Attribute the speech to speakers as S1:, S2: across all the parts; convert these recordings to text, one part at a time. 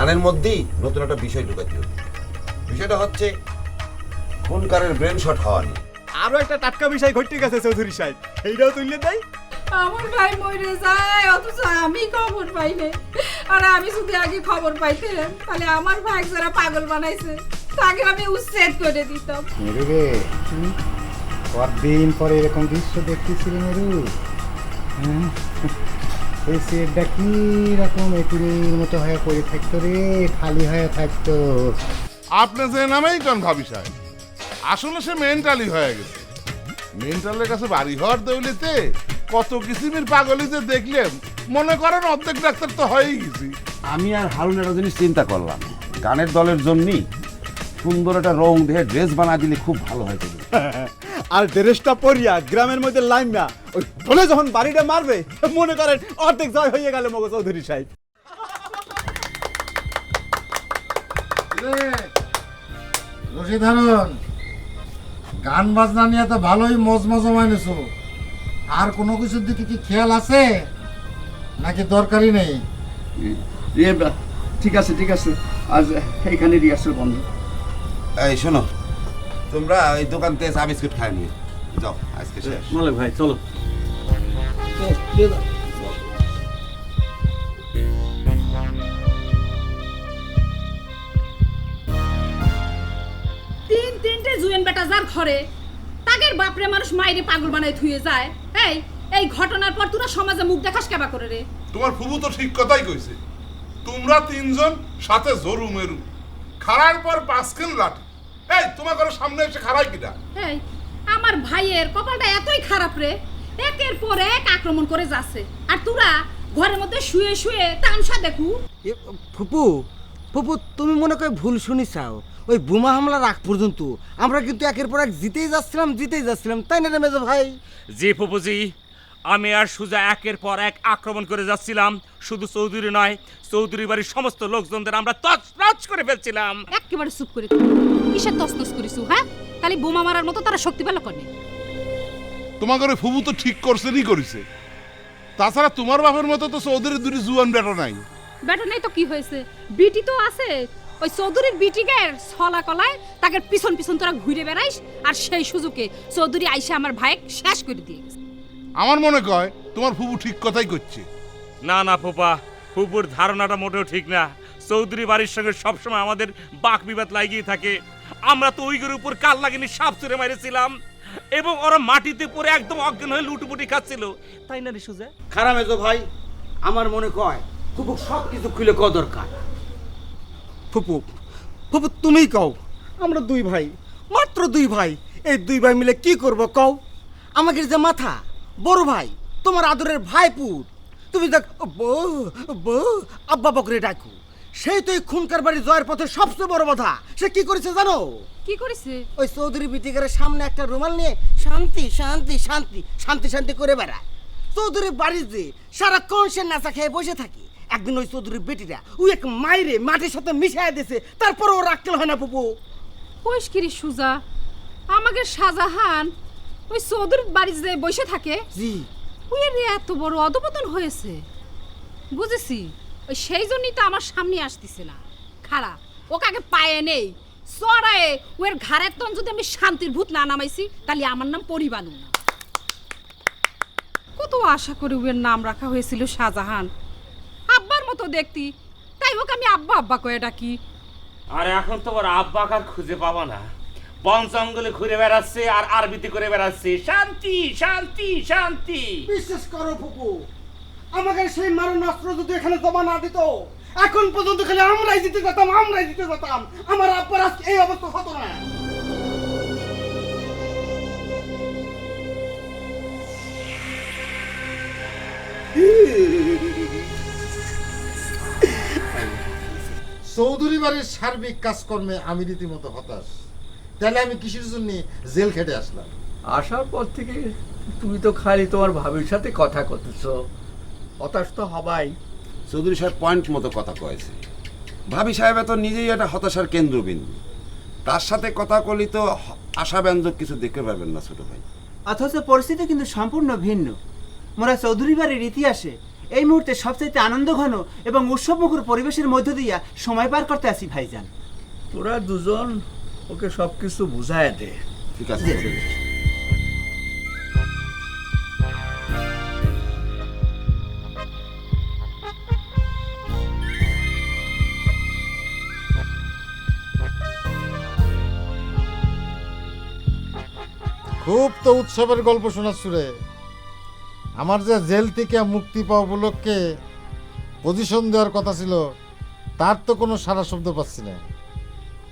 S1: গানের মধ্যেই নতুন একটা বিষয় ঢুকাতে হবে। বিষয়টা হচ্ছে খুনকারের ব্রেন শট হওয়া নিয়ে।
S2: আরো একটা টাটকা বিষয় ঘটে গেছে চৌধুরী সাহেব, এইটাও তুললে তাই।
S3: আমার ভাই মরে যায় অথচ আমি খবর পাই নাই। আর আমি যদি আগে খবর পাইতাম তাহলে আমার ভাই যারা পাগল বানাইছে তাকে আমি উচ্ছেদ করে দিতাম।
S4: মেরু রে, কতদিন পরে এরকম দৃশ্য দেখতেছিলি মেরু? হ্যাঁ, এই সেটটা কি রকম একুরের মতো হয়ে পড়ে থাকতো রে, খালি হয়ে থাকতো।
S5: আপনি যে নামেই কোন ভাবি সাহেব, আসলে সে মেন্টালি হয়ে গেছে। মেন্টালের কাছে বাড়ি হওয়ার দৌলিতে কত কিসিমের পাগলি যে দেখলেন, মনে করেন অর্ধেক ডাক্তার তো হয়েই গেছি।
S1: আমি আর হারুন একটা জিনিস চিন্তা করলাম, গানের দলের জন্যই সুন্দর একটা রং দিয়ে ড্রেস বানা দিলে খুব ভালো হয়।
S2: আর ড্রেসটা পরিয়া গ্রামের মধ্যে লাইন না ওই বলে যখন বাড়িটা মারবে মনে করেন অর্ধেক জয় হয়ে গেল মগো চৌধুরী সাহেব।
S4: রশিদ হারুন, গান বাজনা নিয়ে তো ভালোই মজা মানেছো। আর কোনো কিছুর দিকে কি খেয়াল আছে নাকি দরকারই নেই?
S6: ঠিক আছে ঠিক আছে, আজ এইখানে রিহার্সাল বন্ধ।
S1: এই শোনো, তোমরা এই দোকান থেকে চা বিস্কুট খাই নিয়ে যাও, আজকে শেষ।
S6: মালিক ভাই চলো।
S3: তিনটে জুয়েন বেটা যার ঘরে তাগের বাপরে মানুষ মাইরে পাগল বানাই থুয়ে যায়। এই ঘটনার পর তোরা সমাজে মুখ দেখাস কেবা করে রে?
S5: তোমার ফুবু তো ঠিক কথাই কইছে। তোমরা তিনজন সাথে জরু মেরু, খাড়ার পর পাঁচখান লাঠি। এই তোমার ঘরের সামনে এসে খাড়াই কিনা?
S3: আমার ভাইয়ের কপালটা এতই খারাপ রে, একের পর এক আক্রমণ করে যাচ্ছে। আর তোরা ঘরের মধ্যে শুয়ে শুয়ে তামসা দেখু।
S7: ফুপু ফুপু, তুমি মনে করে ভুল শুনিছাও। ওই বোমা হামলার আগ পর্যন্ত আমরা কিন্তু একের পর এক জিতেই যাচ্ছিলাম, তাই না রে মেজো ভাই?
S8: জি ফুপুজি, আমি আর সুজা একের পর এক আক্রমণ করে যাচ্ছিলাম। শুধু চৌধুরী নয়, চৌধুরী বাড়ির সমস্ত লোকজনদের আমরা তছনছ করে ফেলছিলাম।
S3: একেবারে চুপ করে কিসের তছনছ করিছু? হ্যাঁ, তাহলে বোমা মারার মতো তারা শক্তি পেল কোনে?
S5: তোমার ঘরে ফুবু তো ঠিক করছেনই করেছে। তাছাড়া তোমার বাপের মতো তো চৌধুরীর দুটি জুয়ান বেটা নাই।
S3: বেটা নাই তো কি হয়েছে, বিটি তো আছে। ওই চৌধুরীর বিটিগের ছলা কলায় তাকে পিছন পিছন তোরা ঘুরে বেড়াইস, আর সেই সুযোগে চৌধুরী আইসা আমার ভাইকে শেষ করে দিয়ে গেছে।
S5: আমার মনে কয় তোমার ফুবু ঠিক কথাই করছে।
S8: না না ফুপা, ফুপুর ধারণাটা মোটেও ঠিক না। চৌধুরী বাড়ির সঙ্গে সবসময় আমাদের বাক বিবাদ লাগিয়ে থাকে। আমরা তো ওইগুলোর উপর কাল লাগিনি সাপ ছুঁড়ে মেরেছিলাম, এবং ওরা মাটিতে পড়ে একদম অজ্ঞান হয়ে লুটুপুটি খাচ্ছিল, তাই না রে সুজা?
S7: খারাপ মেজো ভাই, আমার মনে কয় ফুপু সব কিছু খুলে কওয়া দরকার। ফুপু ফুপু তুমিই কও, আমরা দুই ভাই, মাত্র দুই ভাই, এই দুই ভাই মিলে কি করব কও? আমাকে যে মাথা বড় ভাই, তোমার আদরের ভাইপুত, তুমি দেখ বউ আব্বা বকরে ডাকু, সেই তো এই খুনকার বাড়ি জয়ের পথে সবচেয়ে বড় বাধা। সে কি করেছে জানো?
S3: কি করেছে?
S7: ওই চৌধুরী বিটিকারের সামনে একটা রুমাল নিয়ে শান্তি শান্তি শান্তি শান্তি শান্তি করে বেড়ায়। চৌধুরী বাড়িতে সারাক্ষণ সে নাচা খেয়ে বসে থাকে। একদিন ওই চৌধুরীর বেটিরা ওই এক মাইরে মাটির সাথে মিশাই দিয়েছে, তারপরে ও রাখতে হয় না পুপু।
S3: কইসকিরি সুজা, আমাকে শাহজাহান ওই চৌধুরীর বাড়িতে যে বসে থাকে,
S7: জি
S3: ওই এত বড় অধপতন হয়েছে। বুঝেছি, ওই সেই জন্যই তো আমার সামনে আসতেছে না। খারাপ ওকে আগে পায়ে নেই চড়ায়ে ওর ঘাড়ের তন যদি আমি শান্তির ভূত না নামাইছি, তাহলে আমার নাম পরিবানু না। কত আশা করে ওর নাম রাখা হয়েছিল শাহজাহান, আব্বার মতো দেখতি, তাই ওকে আমি আব্বা আব্বা কয়ে ডাকি।
S8: আর এখন তো ওর আব্বাকার খুঁজে পাবা না, বন জঙ্গলে ঘুরে বেড়াচ্ছে আর আরবিতে করে বেড়াচ্ছে শান্তি শান্তি শান্তি।
S7: বিশ্বাস করো ফুপু, আমাকে সেই মারণ অস্ত্র যদি এখানে জমা না দিত, এখন পর্যন্ত খালি আমরাই জিতে যেতাম। আমার আব্বার আজকে এই অবস্থা হতো না।
S4: চৌধুরী বাড়ির সার্বিক কাজকর্মে আমি রীতিমতো হতাশ। তাহলে আমি কিসের জন্য জেল খেটে আসলাম?
S6: আসার পর থেকে তুমি তো খালি তোমার ভাবির সাথে কথা করতেছো, হতাশ তো হবাই।
S1: চৌধুরী সাহেব পয়েন্ট মতো কথা কয়েছে। ভাবি সাহেব তো নিজেই একটা হতাশার কেন্দ্রবিন্দু। তার সাথে কথা কলি তো আশাব্যঞ্জক কিছু দেখতে পারবেন না ছোট ভাই।
S9: অথচ পরিস্থিতি কিন্তু সম্পূর্ণ ভিন্ন। মোরা চৌধুরী বাড়ির ইতিহাসে
S7: এই মুহূর্তে সবচেয়ে আনন্দঘন এবং উৎসবমুখর পরিবেশের মধ্য দিয়া সময় পার করতে আসি ভাইজান।
S6: তোরা দুজন ওকে সব কিছু বুঝায় দে।
S1: ঠিক আছে।
S4: খুব তো উৎসবের গল্প শোনাচ্ছ রে। আমার যে জেল থেকে মুক্তি পাওয়া উপলক্ষে পজিশন দেওয়ার কথা ছিল, তার তো কোনো সারা শব্দ পাচ্ছি না।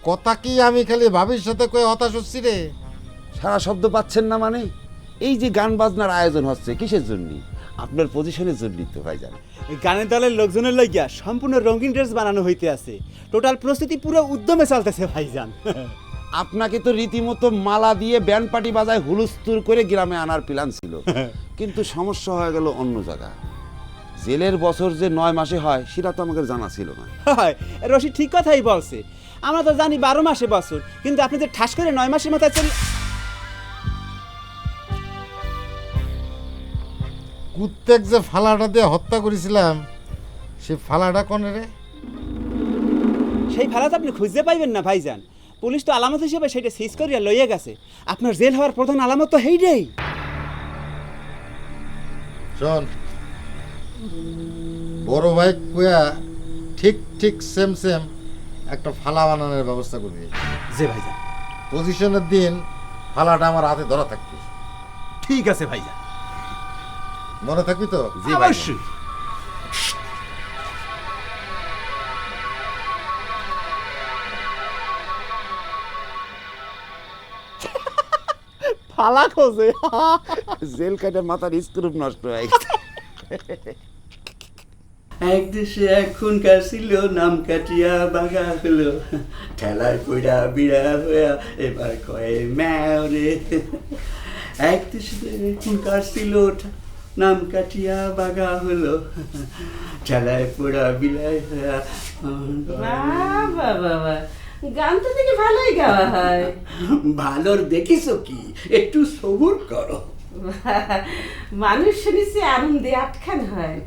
S4: কথা কি আমি খালি ভাবির সাথে কয়ে হতাশ হচ্ছি রে?
S1: সারা শব্দ পাচ্ছেন না মানে? এই যে গান বাজনার আয়োজন হচ্ছে কিসের জন্য? আপনার পজিশনের জন্যই তো ভাইজান।
S2: এই গানের দলের লোকজনের লাগিয়া সম্পূর্ণ রঙিন ড্রেস বানানো হইতে আছে। টোটাল প্রস্তুতি পুরো উদ্যমে চলতেছে ভাইজান।
S1: আপনাকে তো রীতিমতো মালা দিয়ে ব্যান্ড পার্টি বাজায় হুলস্থুল করে গ্রামে আনার প্ল্যান ছিল, কিন্তু সমস্যা হয়ে গেল অন্য জায়গা। জেলের বছর যে 9 মাসে হয় সেটা তো আমাকে জানা ছিল না।
S2: হয়, রশি ঠিক কথাই বলছে। আমরা তো জানি 12 মাসে বছর, কিন্তু আপনি যে ঠাস করে 9 মাসের মাথায় চলে।
S4: কুত্তেক যে ফালাটা দিয়ে হত্যা করেছিলাম, সে ফালাটা কনে রে?
S2: সেই ফালা তো আপনি খুঁজতে পাইবেন না ভাইজান। পুলিশ তো আলামত হিসেবে সেটা সিজ করিয়া লইয়া গেছে। আপনার জেল হওয়ার প্রধান আলামত তো হেইটাই।
S4: শোন, বড় ভাই কুয়া ঠিক ঠিক সেম সেম একটা ফালা বানানোর ব্যবস্থা করবি।
S2: জি ভাইজান।
S4: পজিশনের দিন ফালাটা আমার হাতে ধরা থাকবে।
S2: ঠিক আছে ভাইজান।
S4: মনে থাকবি তো?
S1: জি ভাই।
S2: অবশ্যই। ফালা খোঁজে।
S1: জেল কাটে মাথার স্ক্রুপ নষ্ট হয়ে গেছে।
S6: এক দেশে এখনকার ছিল, নাম কাটিয়া বাগা হলো, ঠেলায় পইড়া বিড়াল হইয়া এবার কয়ে ম্যাও রে। এক দেশে এখনকার ছিল, নাম কাটিয়া বাগা হলো, ঠেলায় পইড়া বিড়াল হইয়া।
S9: বাবা বাবা, গান তো দেখি ভালোই গাওয়া হয়।
S6: ভালোর দেখিস কি, একটু সবুর করো।
S9: মানুষ শুনেছি আনন্দে 8 খান হয়,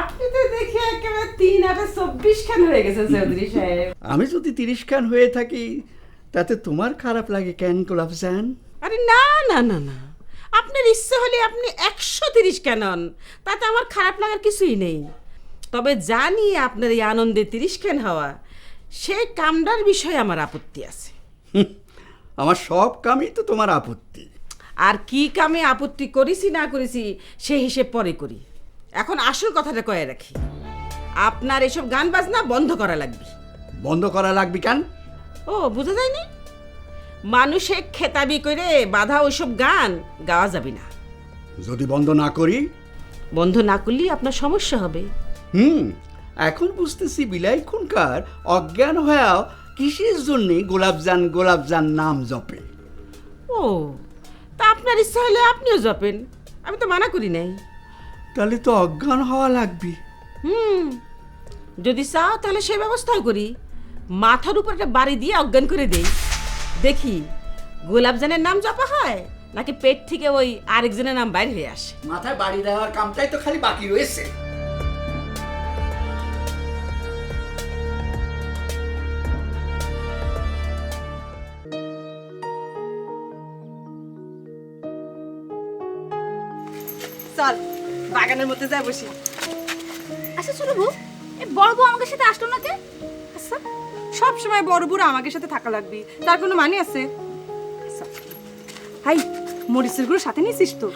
S9: আপনি তো দেখে একেবারে 3 8 24 খান হয়ে গেছেন চৌধুরী সাহেব।
S6: আমি যদি 30 খান হয়ে থাকি তাতে তোমার খারাপ লাগে কেন গোলাপজান?
S9: আরে না না না না, আপনার ইচ্ছে হলে আপনি 130 কেন হন, তাতে আমার খারাপ লাগার কিছুই নেই। তবে জানি আপনার এই আনন্দে 30 খান হওয়া, সেই কামটার বিষয়ে আমার আপত্তি আছে।
S6: আমার সব কামই তো তোমার আপত্তি।
S9: আর কি কামে আপত্তি করেছি না করেছি সেই হিসেব পরে করি। এখন আসল কথাটা কয়ে রাখি, আপনার এসব গান বাজনা বন্ধ করা লাগবে।
S6: বন্ধ করা লাগবে কেন?
S9: ও বোঝা যায়নি? মানুষে খেতাবি করে বাধা ওইসব গান গাওয়া যাবে না।
S6: যদি বন্ধ না করি?
S9: বন্ধ না করলেই আপনার সমস্যা হবে।
S6: এখন বুঝতেছি বিলাই খুনকার অজ্ঞান হয়েও কিসের জন্য গোলাপজান গোলাপজান নাম জপে।
S9: ও, তা আপনার ইচ্ছা হলে আপনিও জপেন, আমি তো মানা করি নাই।
S6: তাহলে তো অজ্ঞান হওয়া লাগবে।
S9: যদি চাও তাহলে সেই ব্যবস্থাও করি, মাথার উপর একটা বাড়ি দিয়ে অজ্ঞান করে দেই। দেখি গোলাপজানের নাম জপা হয় নাকি পেট থেকে ওই আরেকজনের নাম বাইরে হয়ে আসে।
S6: মাথায় বাড়ি দেওয়ার কামটাই তো খালি বাকি রয়েছে।
S10: চল বাগানের মধ্যে যাই বসি।
S3: আচ্ছা ছোট বউ, এই বড় বউ আমাদের সাথে আসলো না কে?
S10: আচ্ছা, সব সময় বড় বুড়ো আমাদের সাথে থাকা লাগবে, তার কোনো মানে আছে? হাই, মরিচের গুঁড়ো সাথে নিয়েছিস তো?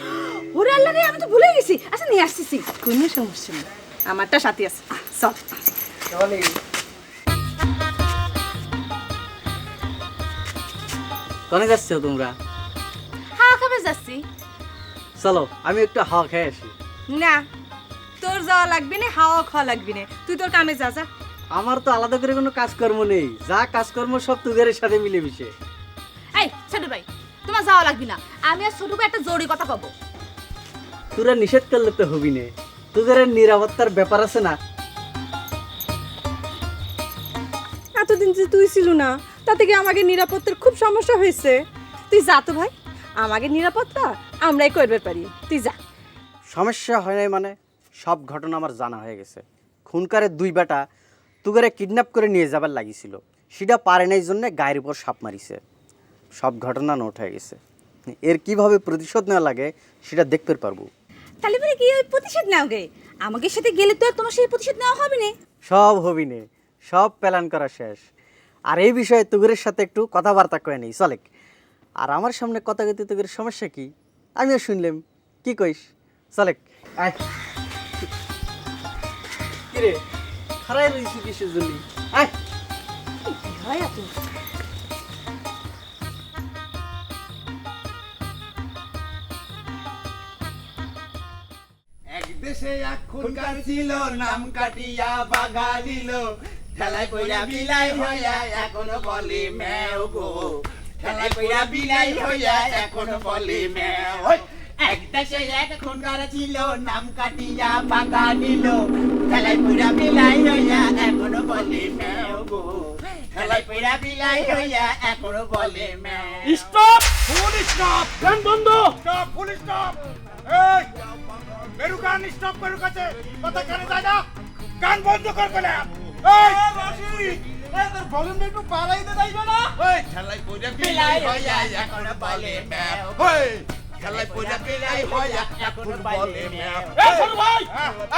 S3: ওরে আল্লাহ রে, আমি তো ভুলে গেছি। আচ্ছা নিয়ে আসতেছি।
S10: কোনো সমস্যা নেই, আমারটা সাথে আছে। চল
S7: কোনে যাচ্ছ তোমরা?
S3: হাওয়া খাবে যাচ্ছি।
S7: চলো আমি একটু হাওয়া খেয়ে আসি।
S10: না, তোর যাওয়া লাগবে না, হাওয়া খাওয়া লাগবে না, তুই তোর কামে যা যা।
S7: আমার তো আলাদা করে কোনো কাজকর্ম নেই, যা কাজকর্ম সব তোদের সাথে মিলেমিশে।
S3: এই ছোট ভাই, তোমার যাওয়া লাগবে না। আমি আর ছোট ভাই একটা জরুরি কথা কব।
S7: তোরা নিষেধ করলে তো হবি না, তোদের নিরাপত্তার ব্যাপার আছে না।
S10: এতদিন যে তুই ছিল না, তাতে কি আমাকে নিরাপত্তার খুব সমস্যা হয়েছে। তুই যা তো ভাই, আমাকে নিরাপত্তা আমরাই করবে পারি, তুই যা।
S7: সমস্যা হয় নাই মানে? সব ঘটনা আমার জানা হয়ে গেছে। খুনকারের দুই বেটা তুগারে কিডন্যাপ করে নিয়ে যাবার লাগিছিল, সেটা পারে নাই জন্য গায়ের উপর সাপ মারিছে। সব ঘটনা নোট হয়ে গেছে। এর কিভাবে প্রতিশোধ নেওয়া লাগে সেটা দেখতে পারবো।
S10: তাহলে বলে কি ওই প্রতিশোধ নাও গে? আমাকে সাথে গেলে তো আর তোমার সেই প্রতিশোধ নেওয়া হবে না।
S7: সব হবি নে, সব প্ল্যান করা শেষ। আর এই বিষয়ে তুগরের সাথে একটু কথাবার্তা করে নেই চলেক। আর আমার সামনে কথা কইতে তুগরের সমস্যা কি আমিও শুনলাম, কি কইস? চলেক আয়। কিরে খারাই রইছি কিসের জন্য? আয়
S10: হয় আপু।
S2: এক দেশে এক খুনকার ছিল, নাম কাটিয়া বাগা নিল, ঠেলায় পইরা বিলাই হইয়া এখনো বলে ম্যাও গো, ঠেলায় পইরা বিলাই হইয়া এখনো বলে ম্যাও। এক দেশে এক খুনকার ছিল, নাম কাটিয়া বাগা নিল, ঠেলায় পইরা বিলাই হইয়া এখনো বলে ম্যাও গো, ঠেলায় পইরা বিলাই হইয়া এখনো বলে ম্যাও।
S8: স্টপ! Full stop! গান বন্ধ!
S4: Stop, full stop. এই মেরু গান স্টপ করু কাছে কথা কানে যায় না, গান বন্ধ কর বলে। এই রাশি তোর ভলিউম একটু বাড়াইতে যাইবে না?
S2: ওই ঠেলায় পইরা বিলাই হইয়া এখনো বলে ম্যাও।
S4: ওই
S2: ঠেলায় পইরা বিলাই হইয়া এখনো বলে ম্যাও।
S8: এই শোনো ভাই,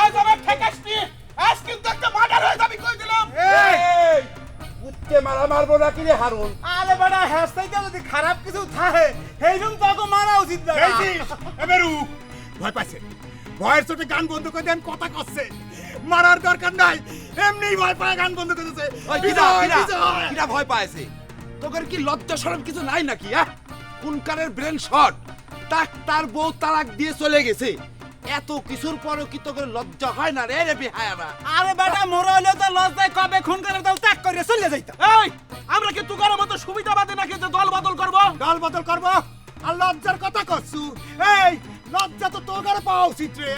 S8: আজ আমার ঠেকাসনি, আজ কিন্তু একটা মার্ডার হয়ে যাবে কই দিলাম।
S4: এই উচ্চে মারা মারবো না কি রে হারুন?
S7: আরে বড়া হেয়ারস্টাইলটা যদি খারাপ কিছু থাকে সেইরকম তোকে মারা উচিত না।
S4: দেখছিস এমেরু ভয় পাইছে, ভয়ের চোটে গান বন্ধ করে দেন, কথা কচ্ছে, মারার দরকার নাই, এমনি ভয় পায় গান বন্ধ করে দিয়েছে।
S1: কিরা ভয় পাইছে? তোদের কি লজ্জা শরম কিছু নাই নাকি? খুনকারের ব্রেন শট, তার বউ তালাক দিয়ে চলে গেছে, এত কিছুর পরও কি তোদের লজ্জা হয় না রে বেহায়ারা?
S7: আরে বেটা মোরা হইলে তো লজ্জায় কবে খুন করে দল ত্যাগ করে চলে যাইতা।
S8: এই আমরা কি তুগার মতো সুবিধাবাদী নাকি যে দল বদল করব?
S4: দল বদল করবো আর লজ্জার কথা করছু? এই লজ্জা তো তোর পাওয়া উচিত রে।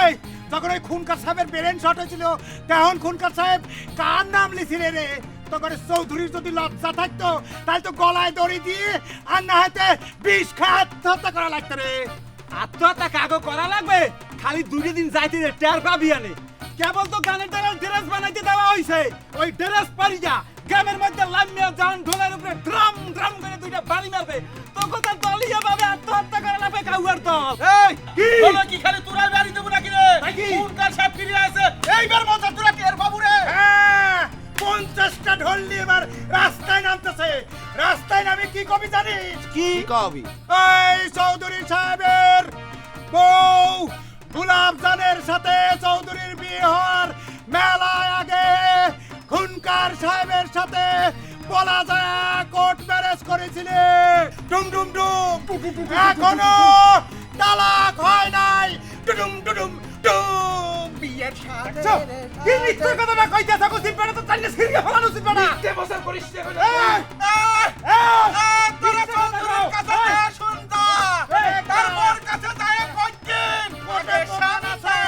S4: এই যখন ওই খুনকার সাহেবের ব্রেন শট হয়েছিল তখন খুনকার সাহেব কার নাম লিছিলে রে? তোর চৌধুরীর যদি লজ্জা থাকতো তাহলে তো গলায় দড়ি দিয়ে আর না হাতে বিষ খায় আত্মহত্যা করা লাগতো রে।
S7: আত্মহত্যা কাগো করা লাগবে, খালি দুই দিন যাইতে টের পাবি আনে। কেবল তো গানের দ্বারা ড্রেস বানাইতে দেওয়া হইছে, ওই ড্রেস পারিয়া গ্রামের মধ্যে লামিয়া জান ঢোলের উপরে ড্রাম ড্রাম করে দুইটা বাড়ি মারবে, তোকে তো দলিয়া ভাবে আত্মহত্যা করা লাগবে কাউয়ার দল।
S8: এই কি বলো কি খালি তোরা বাড়ি দেব নাকি রে? খুনকার সব ফিরে আছে, এইবার মজা তোরা টের পাবো রে।
S4: হ্যাঁ 50টা ঢোল নিয়ে এবার রাস্তায় নামতেছে। রাস্তায় নামে কি কবি জানিস?
S1: কি কবি?
S4: এই চৌধুরী সাহেবের বউ গোলাপ জানের সাথে চৌধুরীর বিয়ে হওয়ার মেলায় আগে খুনকার সাহেবের সাথে বলা যায় কোর্ট ম্যারেজ করেছিলে। ডুম ডুম ডুম, এখনো তালাক হয় নাই। ডুডুম ডুডুম ডুম, বিয়ের সাথে কি মিথ্যে কথা না কইতে থাকো? সিম্পাটা তো চাইলে সিরিয়া ফলানো সিম্পাটা
S8: মিথ্যে বছর করিস রে।
S4: তোরা চৌধুরীর কাছে
S8: শুনতা তারপর কাছে যায় কইতেন
S4: প্রোটেকশন আছে।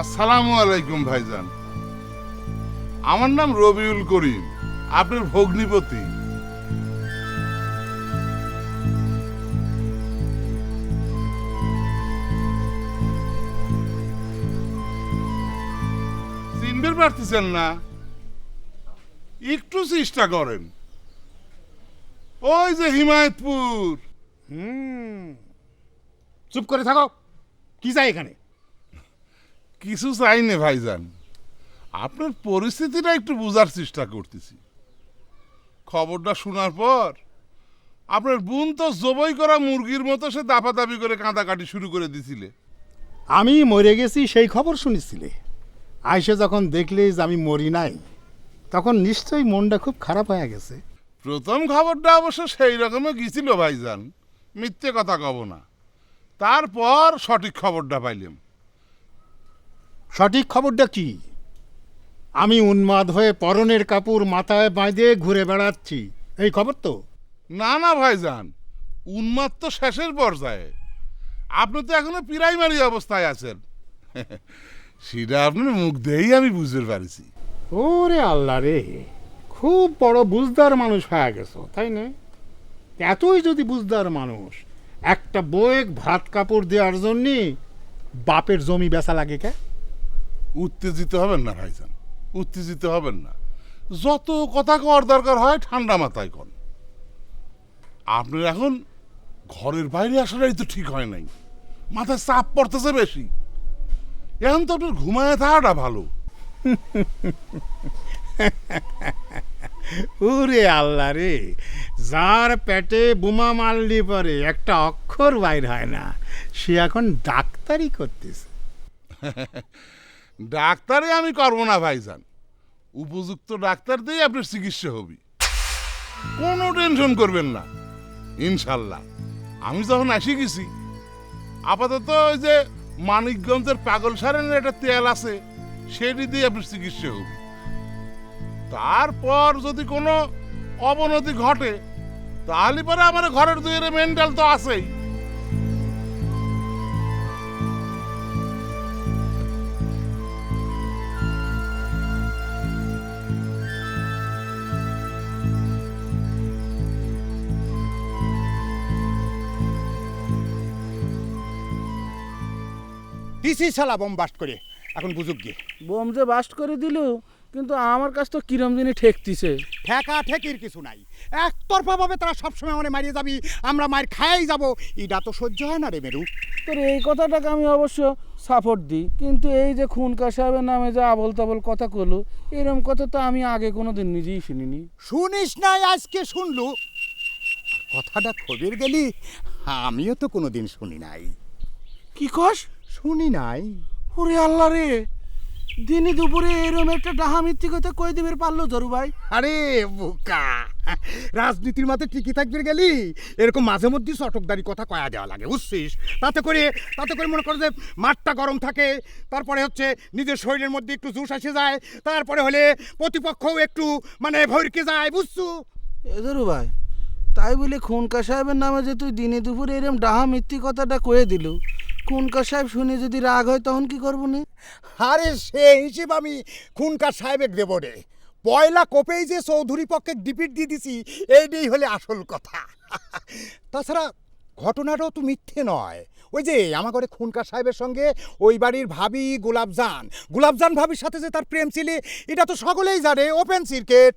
S5: আসসালামু আলাইকুম ভাইজান, আমার নাম রবিউল করিম, আপনার ভগ্নিপতি। চিনতে পারতেছেন না? একটু চেষ্টা করেন। ওই যে হিমায়তপুর।
S4: চুপ করে থাকো, কি চাই এখানে?
S5: কিছু চাই না ভাইজান, আপনার পরিস্থিতিটা একটু বোঝার চেষ্টা করতেছি। খবরটা শোনার পর আপনার বোন তো জবাই করা মুরগির মতো সে দাপাদাপি করে কাঁদাকাটি শুরু করে দিছিলে।
S4: আমি মরে গেছি সেই খবর শুনেছিলে? আইসে যখন দেখলে যে আমি মরি নাই তখন নিশ্চয়ই মনটা খুব খারাপ হয়ে গেছে।
S5: প্রথম খবরটা অবশ্য সেই রকমই গিয়েছিল ভাইজান, মিথ্যে কথা কব না। তারপর সঠিক খবরটা পাইলাম।
S4: সঠিক খবরটা কি? আমি উন্মাদ হয়ে পরনের কাপড় মাথায় বাঁধে ঘুরে বেড়াচ্ছি, এই খবর তো?
S5: না না ভাইজান, উন্মাদ তো শেষের পর্যায়ে। আপনি তো এখনো প্রাইমারি অবস্থায় আছেন। সেটা আপনার মুখ দিয়েই আমি বুঝতে পারছি।
S11: ওরে আল্লাহ রে, খুব বড় বুঝদার মানুষ হয়ে গেছো, তাই না? এতই যদি বুঝদার মানুষ, একটা বউয়ের ভাত কাপড় দেওয়ার জন্যে বাপের জমি বেচা লাগে কে?
S5: উত্তেজিত হবেন না ভাইজান, উত্তেজিত হবেন না। যত কথা কওয়ার দরকার হয় ঠান্ডা মাথায় কন। আপনার এখন ঘরের বাইরে আসাটাই তো ঠিক হয় নাই, মাথায় চাপ পড়তেছে বেশি। এখন তো আপনার ঘুমায় থাকাটা ভালো।
S11: ওরে আল্লাহ রে, যার পেটে বোমা মারলি পরে একটা অক্ষর বাইর হয় না, সে এখন ডাক্তারি করতেছে।
S5: ডাক্তারে আমি করবো না ভাইজান, উপযুক্ত ডাক্তার দিয়ে আপনার চিকিৎসা হবে। কোনো টেনশন করবেন না, ইনশাল্লাহ। আমি যখন আসি গেছি, আপাতত ওই যে মানিকগঞ্জের পাগল সারেনের একটা তেল আছে, সেটি দিয়ে আপনার চিকিৎসা হবে। তারপর যদি কোনো অবনতি ঘটে, তাহলে পরে আমার ঘরের দুইয়ের মেন্টাল তো আছেই।
S11: দিছি শালা বোম বাস্ট করে, এখন বুঝুক গিয়ে।
S12: বোম যে বাস্ট করে দিল, কিন্তু আমার কাছ তো কিরম দিনে ঠেকতিছে।
S11: ঠেকা ঠেকির কিছু নাই, একতরফা ভাবে তারা সবসময় আমাদের মারিয়ে যাবি, আমরা মার খাই যাব, এটা তো সহ্য হয় না রে মেরু।
S12: তোর এই কথাটাকে আমি অবশ্য সাপোর্ট দিই, কিন্তু এই যে খুনকা সাহেবের নামে যে আবল তাবল কথা কলো, এরম কথা তো আমি আগে কোনোদিন নিজেই শুনিনি।
S11: শুনিস নাই, আজকে শুনলু। কথাটা খবর গেলি, আমিও তো কোনোদিন শুনি নাই।
S12: কি কস?
S11: শুনি নাই।
S12: ওরে আল্লাহ রে, দিনে দুপুরে এরম একটা ডাহা মিথ্যি কথা কয়ে দিবে পারলো জরু ভাই?
S11: আরে বোকা, রাজনীতির মাঝে টিকে থাকবে গেলি এরকম মাঝে মধ্যে চটকদারি কথা কয়া দেওয়া লাগে, বুঝছিস? তাতে করে মনে করো যে মাঠটা গরম থাকে, তারপরে হচ্ছে নিজের শরীরের মধ্যে একটু জুস আসে যায়, তারপরে হলে প্রতিপক্ষও একটু মানে ভরকে যায়, বুঝছো?
S12: এ জরু ভাই, তাই বলে খুনকা সাহেবের নামে যে তুই দিনে দুপুরে এরম ডাহা মিথ্যি কথাটা কয়ে দিল, খুনকা সাহেব শুনে যদি রাগ হয় তখন কি করবো নি?
S11: আরে সে হিসেব আমি খুনকা সাহেবের দেব রে। পয়লা কোপেই যে চৌধুরী পক্ষে ডিপিট দিয়ে দিছি, এইটাই হলে আসল কথা। তাছাড়া ঘটনাটাও তো মিথ্যে নয়। ওই যে আমার ঘরে খুনকা সাহেবের সঙ্গে ওই বাড়ির ভাবি গোলাপজান ভাবির সাথে যে তার প্রেম ছিল, এটা তো সকলেই জানে, ওপেন সিক্রেট।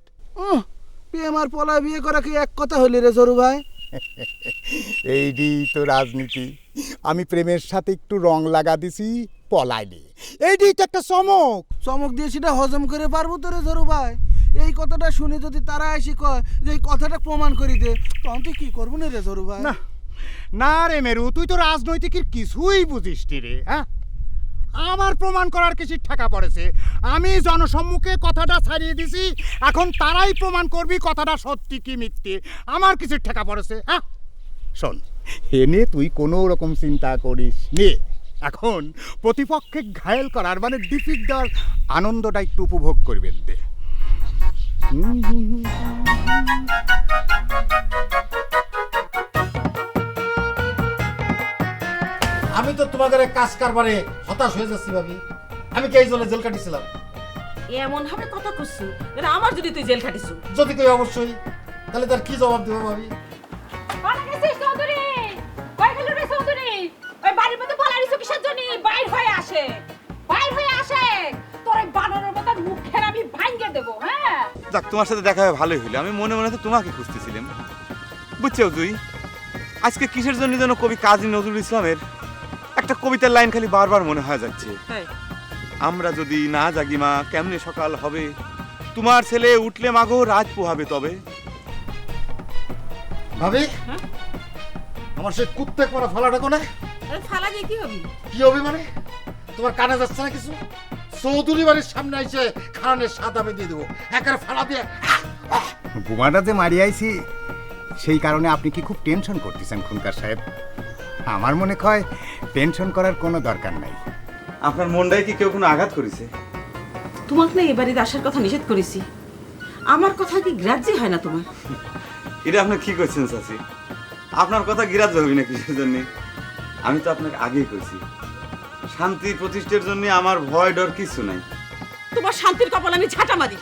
S12: প্রেম আর পলা বিয়ে করা কি এক কথা হলি রে জরু ভাই?
S11: এইটি তো রাজনীতি। আমি প্রেমের সাথে একটু রং লাগা দিছি, পলাইনি, এইটি তো একটা
S12: চমক দিয়ে সেটা হজম করে পারবো তো রে জরু ভাই? এই কথাটা শুনে যদি তারা এসে কয় যে এই কথাটা প্রমাণ করে দে, তখন তুই কি করবো না রে জরু ভাই?
S11: না না রে মেরু, তুই তো রাজনৈতিকের কিছুই বুঝিস নি রে। হ্যাঁ, আমার প্রমাণ করার কিছু ঠেকা পড়েছে। আমি জনসম্মুখে কথাটা ছাড়িয়ে দিছি, এখন তারাই প্রমাণ করবি কথাটা সত্যি কি মিথ্যে। আমার কিছু ঠেকা পড়েছে। হ্যাঁ শোন, এনে তুই কোনো রকম চিন্তা করিস নে। এখন প্রতিপক্ষে ঘায়েল করার মানে ডিফিট দেওয়ার আনন্দটা একটু উপভোগ করবেন দে।
S4: আমি তো তোমাদের এই কাজ কারবারে হতাশ হয়ে যাচ্ছি ভাবি। আমি কি এই জন্য জেল কাটিছিলাম?
S9: এমন ভাবে কথা করছু, এটা আমার যদি তুই জেল খাটিছু।
S4: যদি কই অবশ্যই, তাহলে তার কি জবাব দেবো ভাবি?
S3: চৌধুরী, কই গেল রে চৌধুরী? ওই বাড়ির মধ্যে বলারিছো কিসের জন্য? বাইর হয়ে আসে, বাইর হয়ে আসে। তোর এই বানরের মতো মুখের আমি ভাঙিয়ে দেব। হ্যাঁ,
S2: যাক, তোমার সাথে দেখা হয়ে ভালোই হলো। আমি মনে মনে তো তোমাকে খুঁজতেছিলাম, বুঝছো তুই? আজকে কিসের জন্য যেন কবি কাজী নজরুল ইসলামের একটা কবিতার লাইন খালি বারবার মনে হয় যাচ্ছে। আমরা যদি না জাগি মা, কেমনে সকাল হবে? তোমার ছেলে উঠলে মাগো রাত পোহাবে তবে।
S4: ভাবি, আমার সে কুত্তে করা ফালাটা কোনে?
S9: ফালা দিয়ে কি হবে?
S4: কি হবে মানে? তোমার কানে যাচ্ছে না কিছু? চৌধুরী বাড়ির সামনে এসে খানের স্বাদ আমি দিয়ে দেবো, একের ফালা দিয়ে।
S13: বোমাটা যে মারি আইছি, সেই কারণে আপনি কি খুব টেনশন করতেছেন খুনকার সাহেব? আমার মনে হয় টেনশন করার কোনো দরকার নাই।
S2: আপনার মনটাই কি কেউ কোনো আঘাত করেছে?
S9: তোমাকে না এ বাড়িতে আসার কথা নিষেধ করেছি, আমার কথা কি গ্রাহ্য হয় না তোমার?
S14: এটা আপনি কি করছেন চাচি? আপনার কথা গ্রাহ্য হবি না কিসের জন্য? আমি তো আপনাকে আগেই কইছি, শান্তি প্রতিষ্ঠার জন্য আমার ভয় ডর কিছু নাই।
S9: তোমার শান্তির কপাল আমি ঝাঁটা মারি।